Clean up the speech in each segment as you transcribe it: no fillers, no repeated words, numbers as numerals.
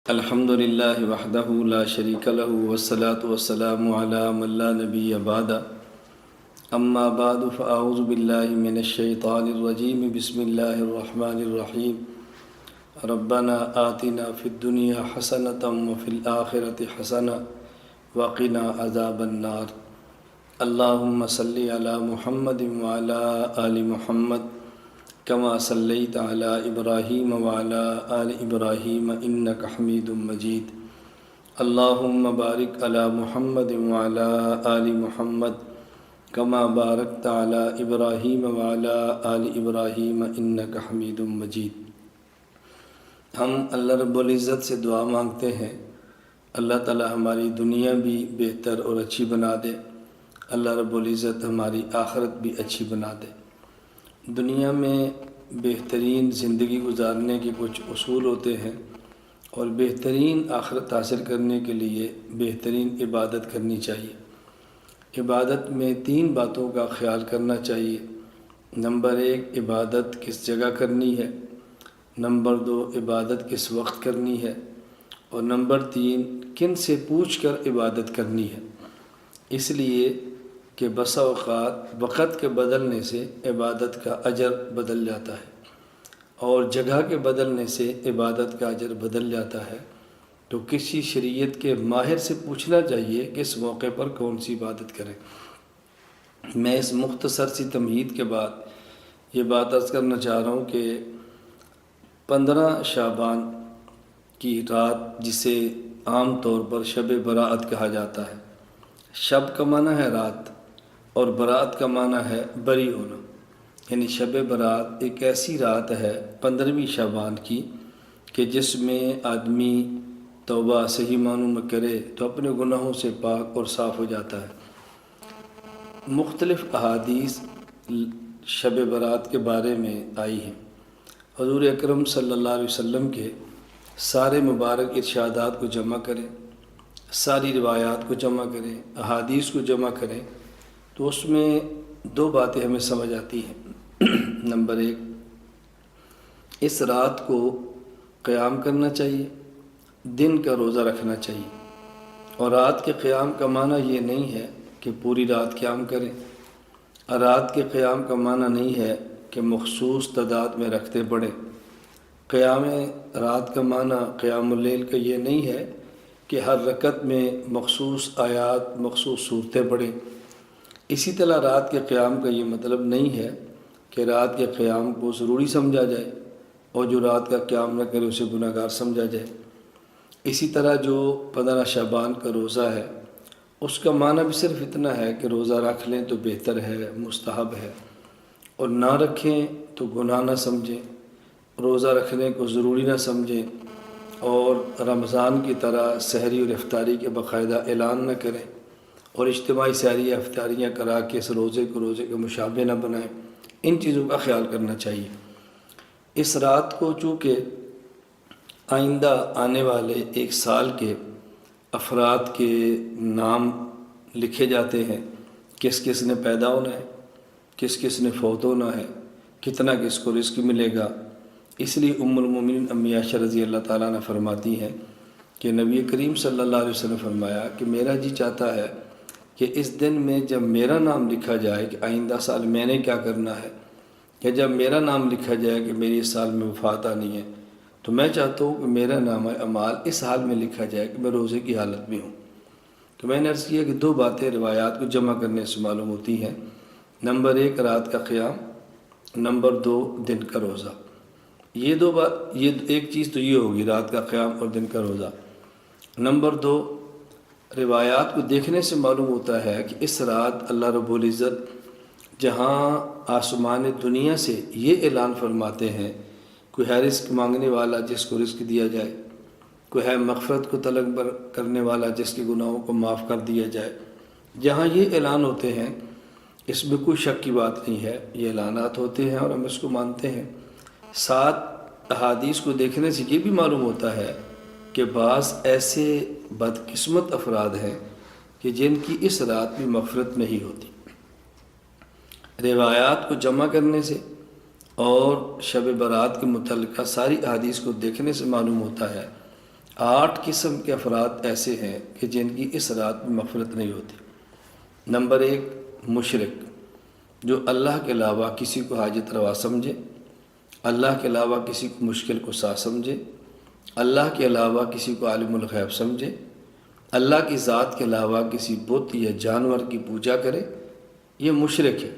الحمد للہ وحدہ لا شریک لہ والصلاة والسلام علی من لا نبی بعد اما بعد فاعوذ باللہ من الشیطان الرجیم بسم اللہ الرحمن الرحیم ربنا آتنا فی الدنیا حسنۃ وفی الآخرۃ حسنۃ وقنا عذاب النار اللہم صلی علی محمد وعلی آل محمد کما صلیت علی ابراہیم وعلی آل ابراہیم انک حمید مجید اللہم بارک علی محمد وعلی آل محمد کما بارکت علی ابراہیم وعلی آل ابراہیم انک حمید مجید۔ ہم اللہ رب العزت سے دعا مانگتے ہیں اللہ تعالی ہماری دنیا بھی بہتر اور اچھی بنا دے، اللہ رب العزت ہماری آخرت بھی اچھی بنا دے۔ دنیا میں بہترین زندگی گزارنے کے کچھ اصول ہوتے ہیں اور بہترین آخرت حاصل کرنے کے لیے بہترین عبادت کرنی چاہیے۔ عبادت میں 3 باتوں کا خیال کرنا چاہیے۔ نمبر 1، عبادت کس جگہ کرنی ہے، نمبر 2، عبادت کس وقت کرنی ہے، اور نمبر 3، کن سے پوچھ کر عبادت کرنی ہے۔ اس لیے کہ بسا اوقات وقت کے بدلنے سے عبادت کا اجر بدل جاتا ہے اور جگہ کے بدلنے سے عبادت کا اجر بدل جاتا ہے، تو کسی شریعت کے ماہر سے پوچھنا چاہیے کہ اس موقع پر کون سی عبادت کریں۔ میں اس مختصر سی تمہید کے بعد یہ بات عرض کرنا چاہ رہا ہوں کہ 15 شعبان کی رات، جسے عام طور پر شب برات کہا جاتا ہے، شب کا معنی ہے رات اور برات کا معنی ہے بری ہونا، یعنی شب برات ایک ایسی رات ہے 15ویں شعبان کی کہ جس میں آدمی توبہ صحیح معنوں میں کرے تو اپنے گناہوں سے پاک اور صاف ہو جاتا ہے۔ مختلف احادیث شب برات کے بارے میں آئی ہیں۔ حضور اکرم صلی اللہ علیہ وسلم کے سارے مبارک ارشادات کو جمع کریں، ساری روایات کو جمع کریں، احادیث کو جمع کریں تو اس میں 2 باتیں ہمیں سمجھ آتی ہیں۔ نمبر 1، اس رات کو قیام کرنا چاہیے، دن کا روزہ رکھنا چاہیے، اور رات کے قیام کا معنی یہ نہیں ہے کہ پوری رات قیام کریں، رات کے قیام کا معنی نہیں ہے کہ مخصوص تعداد میں رکھتے پڑھیں۔ قیام رات کا معنی قیام اللیل کا یہ نہیں ہے کہ ہر رکعت میں مخصوص آیات، مخصوص صورتیں پڑھیں۔ اسی طرح رات کے قیام کا یہ مطلب نہیں ہے کہ رات کے قیام کو ضروری سمجھا جائے اور جو رات کا قیام نہ کرے اسے گناہ گار سمجھا جائے۔ اسی طرح جو 15 شعبان کا روزہ ہے، اس کا معنی بھی صرف اتنا ہے کہ روزہ رکھ لیں تو بہتر ہے، مستحب ہے، اور نہ رکھیں تو گناہ نہ سمجھیں، روزہ رکھنے کو ضروری نہ سمجھیں، اور رمضان کی طرح سحری اور افطاری کے باقاعدہ اعلان نہ کریں اور اجتماعی سحری یا افطاریاں کرا کے اس روزے کو روزے کے مشابہ نہ بنائیں۔ ان چیزوں کا خیال کرنا چاہیے۔ اس رات کو چونکہ آئندہ آنے والے 1 سال کے افراد کے نام لکھے جاتے ہیں، کس کس نے پیدا ہونا ہے، کس کس نے فوت ہونا ہے، کتنا کس کو رزق ملے گا، اس لیے ام المومنین امی عائشہ رضی اللہ تعالیٰ عنہ فرماتی ہیں کہ نبی کریم صلی اللہ علیہ وسلم فرمایا کہ میرا جی چاہتا ہے کہ اس دن میں جب میرا نام لکھا جائے کہ آئندہ سال میں نے کیا کرنا ہے، یا جب میرا نام لکھا جائے کہ میری اس سال میں وفات آنی ہے، تو میں چاہتا ہوں کہ میرا نام اعمال اس حال میں لکھا جائے کہ میں روزے کی حالت میں ہوں۔ تو میں نے عرض کیا کہ 2 باتیں روایات کو جمع کرنے سے معلوم ہوتی ہیں۔ نمبر 1، رات کا قیام، نمبر 2، دن کا روزہ۔ یہ ایک چیز تو یہ ہوگی، رات کا قیام اور دن کا روزہ۔ نمبر 2، روایات کو دیکھنے سے معلوم ہوتا ہے کہ اس رات اللہ رب العزت جہاں آسمان دنیا سے یہ اعلان فرماتے ہیں، کوئی ہے رزق مانگنے والا جس کو رزق دیا جائے، کوئی ہے مغفرت کو طلب کرنے والا جس کے گناہوں کو معاف کر دیا جائے، جہاں یہ اعلان ہوتے ہیں اس میں کوئی شک کی بات نہیں ہے، یہ اعلانات ہوتے ہیں اور ہم اس کو مانتے ہیں۔ ساتھ احادیث کو دیکھنے سے یہ بھی معلوم ہوتا ہے کہ بعض ایسے بدقسمت افراد ہیں کہ جن کی اس رات میں مغفرت نہیں ہوتی۔ روایات کو جمع کرنے سے اور شب برات کے متعلقہ ساری احادیث کو دیکھنے سے معلوم ہوتا ہے 8 قسم کے افراد ایسے ہیں کہ جن کی اس رات میں مغفرت نہیں ہوتی۔ نمبر 1، مشرک، جو اللہ کے علاوہ کسی کو حاجت روا سمجھے، اللہ کے علاوہ کسی کو مشکل کشا سمجھے، اللہ کے علاوہ کسی کو عالم الغیب سمجھے، اللہ کی ذات کے علاوہ کسی بت یا جانور کی پوجا کرے، یہ مشرک ہے،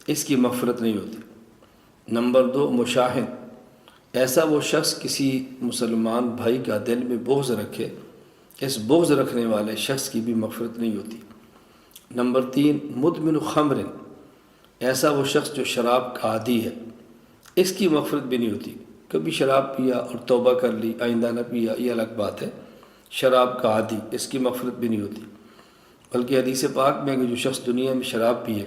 اس کی مغفرت نہیں ہوتی۔ نمبر 2، مشاہد، ایسا وہ شخص کسی مسلمان بھائی کا دل میں بغض رکھے، اس بغض رکھنے والے شخص کی بھی مغفرت نہیں ہوتی۔ نمبر 3، مدمن خمر، ایسا وہ شخص جو شراب کا عادی ہے، اس کی مغفرت بھی نہیں ہوتی۔ کبھی شراب پیا اور توبہ کر لی، آئندہ نہ پیا، یہ الگ بات ہے۔ شراب کا عادی، اس کی مغفرت بھی نہیں ہوتی۔ بلکہ حدیث پاک میں کہ جو شخص دنیا میں شراب پیے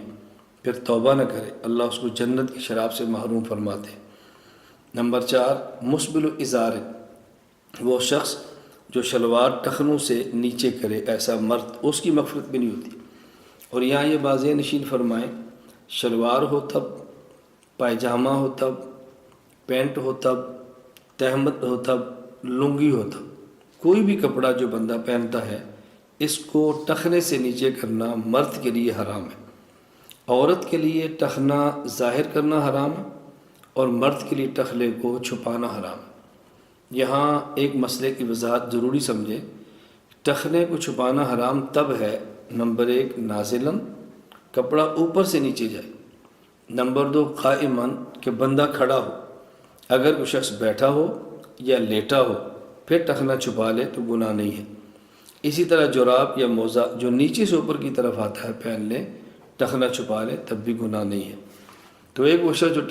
پھر توبہ نہ کرے، اللہ اس کو جنت کی شراب سے محروم فرماتے ہیں۔ نمبر 4، مسبل ازار، وہ شخص جو شلوار ٹخنوں سے نیچے کرے، ایسا مرد، اس کی مغفرت بھی نہیں ہوتی۔ اور یہاں یہ واضح نشین فرمائیں، شلوار ہو تب، پائجامہ ہو تب، پینٹ ہو تب، تہمت ہو تب، لنگی ہو تب، کوئی بھی کپڑا جو بندہ پہنتا ہے اس کو ٹخنے سے نیچے کرنا مرد کے لیے حرام ہے۔ عورت کے لیے ٹخنا ظاہر کرنا حرام ہے اور مرد کے لیے ٹخلے کو چھپانا حرام ہے۔ یہاں ایک مسئلے کی وضاحت ضروری سمجھے، ٹخنے کو چھپانا حرام تب ہے، نمبر 1، نازلاً، کپڑا اوپر سے نیچے جائے۔ نمبر 2، قائماً، کہ بندہ کھڑا ہو، اگر کوئی شخص بیٹھا ہو یا لیٹا ہو پھر ٹخنا چھپا لے تو گناہ نہیں ہے۔ اسی طرح جراب یا موزہ جو نیچے سے اوپر کی طرف آتا ہے پہن لے، ٹخنا چھپا لے تب بھی گناہ نہیں ہے۔ تو ایک وہ شخص جو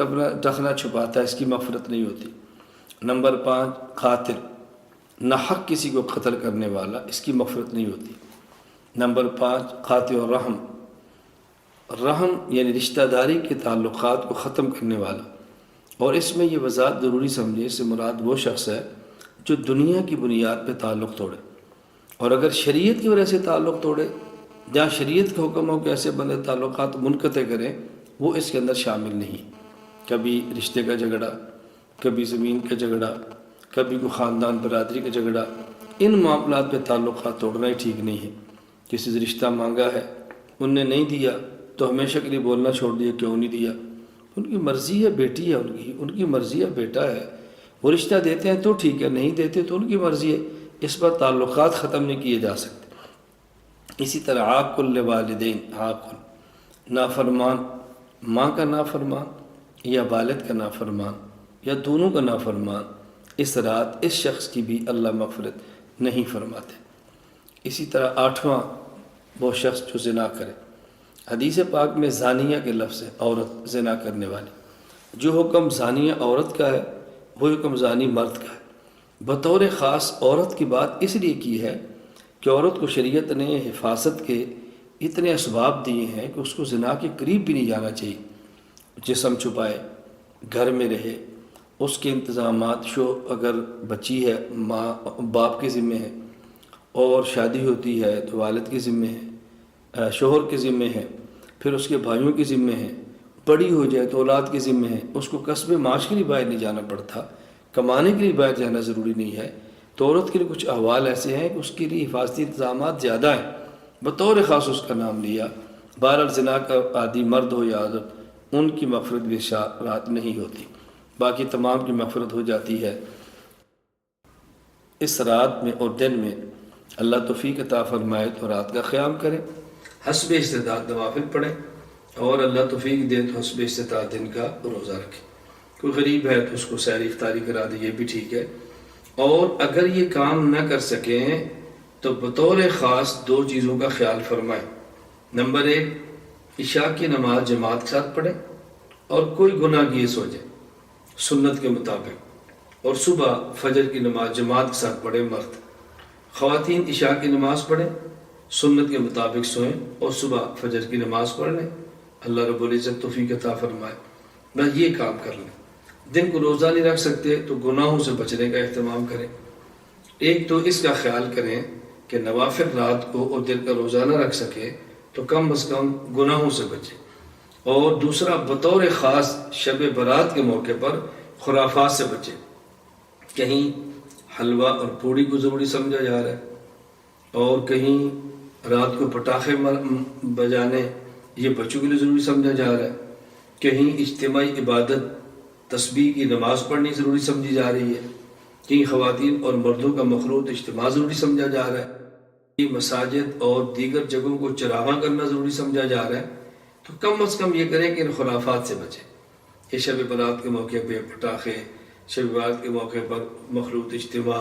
ٹخنا چھپاتا ہے اس کی مغفرت نہیں ہوتی۔ نمبر 5، قاتل، ناحق کسی کو قتل کرنے والا، اس کی مغفرت نہیں ہوتی۔ نمبر 5، قاطع الرحم، رحم یعنی رشتہ داری کے تعلقات کو ختم کرنے والا۔ اور اس میں یہ وضاحت ضروری سمجھے، اس سے مراد وہ شخص ہے جو دنیا کی بنیاد پہ تعلق توڑے، اور اگر شریعت کی وجہ سے تعلق توڑے، جہاں شریعت کا حکم ہو کہ ایسے بندے تعلقات منقطع کریں، وہ اس کے اندر شامل نہیں۔ کبھی رشتے کا جھگڑا، کبھی زمین کا جھگڑا، کبھی کوئی خاندان برادری کا جھگڑا، ان معاملات پہ تعلقات توڑنا ہی ٹھیک نہیں ہے۔ کسی سے رشتہ مانگا ہے، ان نے نہیں دیا تو ہمیشہ کے لیے بولنا چھوڑ دیا، کیوں نہیں دیا؟ ان کی مرضی ہے، بیٹی ہے ان کی مرضی ہے، بیٹا ہے، وہ رشتہ دیتے ہیں تو ٹھیک ہے، نہیں دیتے تو ان کی مرضی ہے، اس پر تعلقات ختم نہیں کیے جا سکتے۔ اسی طرح عاق لوالدین، عاق، نافرمان، ماں کا نافرمان یا والد کا نافرمان یا دونوں کا نافرمان، اس رات اس شخص کی بھی اللہ مغفرت نہیں فرماتے۔ اسی طرح 8واں، وہ شخص جو زنا کرے۔ حدیث پاک میں زانیہ کے لفظ ہے، عورت، زنا کرنے والی۔ جو حکم زانیہ عورت کا ہے وہ حکم زانی مرد کا ہے۔ بطور خاص عورت کی بات اس لیے کی ہے کہ عورت کو شریعت نے حفاظت کے اتنے اسباب دیے ہیں کہ اس کو زنا کے قریب بھی نہیں جانا چاہیے۔ جسم چھپائے، گھر میں رہے، اس کے انتظامات، اگر بچی ہے ماں باپ کے ذمے ہے، اور شادی ہوتی ہے تو والد کے ذمے ہے، شوہر کے ذمے ہے، پھر اس کے بھائیوں کے ذمے ہے، بڑی ہو جائے تو اولاد کے ذمے ہے، اس کو قصب معاش کے لیے باہر نہیں جانا پڑتا، کمانے کے لیے باہر جانا ضروری نہیں ہے۔ تو عورت کے لیے کچھ احوال ایسے ہیں کہ اس کے لیے حفاظتی انتظامات زیادہ ہیں، بطور خاص اس کا نام لیا۔ بہرحال زنا کا عادی مرد ہو یا عورت، ان کی مغفرت بھی رات نہیں ہوتی، باقی تمام کی مغفرت ہو جاتی ہے۔ اس رات میں اور دن میں اللہ توفیق عطا فرمائے تو رات کا قیام کریں، حسب استطاعت نوافل پڑھیں، اور اللہ توفیق دے تو حسب استطاعت دن کا روزہ رکھیں۔ کوئی غریب ہے تو اس کو سحر افطاری کرا دے، یہ بھی ٹھیک ہے۔ اور اگر یہ کام نہ کر سکیں تو بطور خاص 2 چیزوں کا خیال فرمائیں۔ نمبر 1، عشاء کی نماز جماعت کے ساتھ پڑھیں اور کوئی گناہ کیے سو جائیں سنت کے مطابق، اور صبح فجر کی نماز جماعت کے ساتھ پڑھیں مرد۔ خواتین عشاء کی نماز پڑھیں، سنت کے مطابق سوئیں اور صبح فجر کی نماز پڑھ لیں، اللہ رب العزت توفیق عطا فرمائے۔ بس یہ کام کر لیں۔ دن کو روزہ نہیں رکھ سکتے تو گناہوں سے بچنے کا اہتمام کریں۔ ایک تو اس کا خیال کریں کہ نوافل رات کو اور دن کا روزہ نہ رکھ سکے تو کم از کم گناہوں سے بچیں، اور دوسرا بطور خاص شب برات کے موقع پر خرافات سے بچیں۔ کہیں حلوہ اور پوڑی کو ضروری سمجھا جا رہا ہے، اور کہیں رات کو پٹاخے بجانے یہ بچوں کے لیے ضروری سمجھا جا رہا ہے، کہیں اجتماعی عبادت تسبیح کی نماز پڑھنی ضروری سمجھی جا رہی ہے، کہیں خواتین اور مردوں کا مخلوط اجتماع ضروری سمجھا جا رہا ہے، کہیں مساجد اور دیگر جگہوں کو چراغاں کرنا ضروری سمجھا جا رہا ہے۔ تو کم از کم یہ کریں کہ ان خرافات سے بچیں کہ شب برات کے موقع پہ پٹاخے، شب برات کے موقع پر مخلوط اجتماع،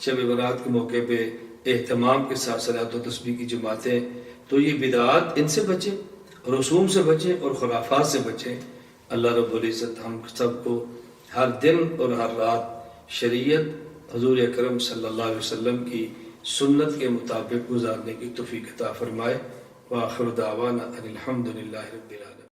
شب برات کے موقع پہ اہتمام کے ساتھ صلاۃ و تسبیح کی جماعتیں، تو یہ بدعات ان سے بچیں، رسوم سے بچیں اور خرافات سے بچیں۔ اللہ رب العزت ہم سب کو ہر دن اور ہر رات شریعت حضور اکرم صلی اللہ علیہ وسلم کی سنت کے مطابق گزارنے کی توفیق عطا فرمائے۔ وآخر دعوانا ان الحمد للہ رب العالمین۔